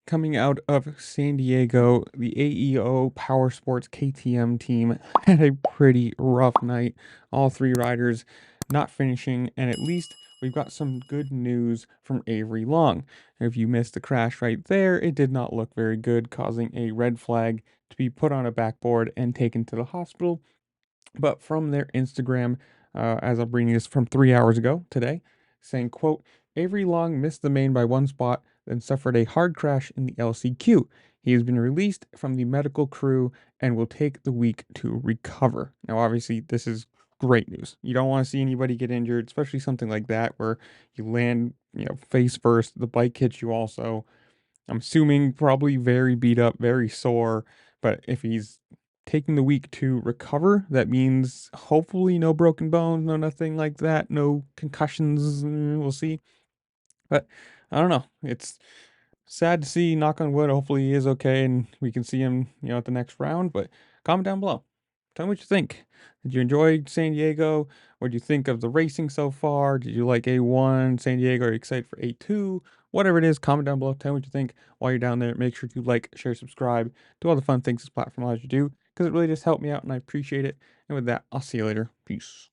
Coming out of San Diego, the AEO Power Sports KTM team had a pretty rough night. All three riders not finishing, and at least we've got some good news from Avery Long. If you missed the crash right there, it did not look very good, causing a red flag to be put on a backboard and taken to the hospital. But from their Instagram, as I'm reading this from 3 hours ago today, saying, quote, Avery Long missed the main by one spot, then suffered a hard crash in the LCQ. He has been released from the medical crew and will take the week to recover. Now, obviously, this is great news. You don't want to see anybody get injured, especially something like that where you land, face first. The bike hits you also. I'm assuming probably very beat up, very sore. But if he's taking the week to recover, that means hopefully no broken bones, no nothing like that, no concussions. We'll see. But I don't know. It's sad to see, knock on wood. Hopefully he is okay and we can see him, at the next round. But comment down below. Tell me what you think. Did you enjoy San Diego? What do you think of the racing so far? Did you like A1, San Diego? Are you excited for A2? Whatever it is, comment down below. Tell me what you think while you're down there. Make sure to like, share, subscribe, do all the fun things this platform allows you to do because it really just helped me out and I appreciate it. And with that, I'll see you later. Peace.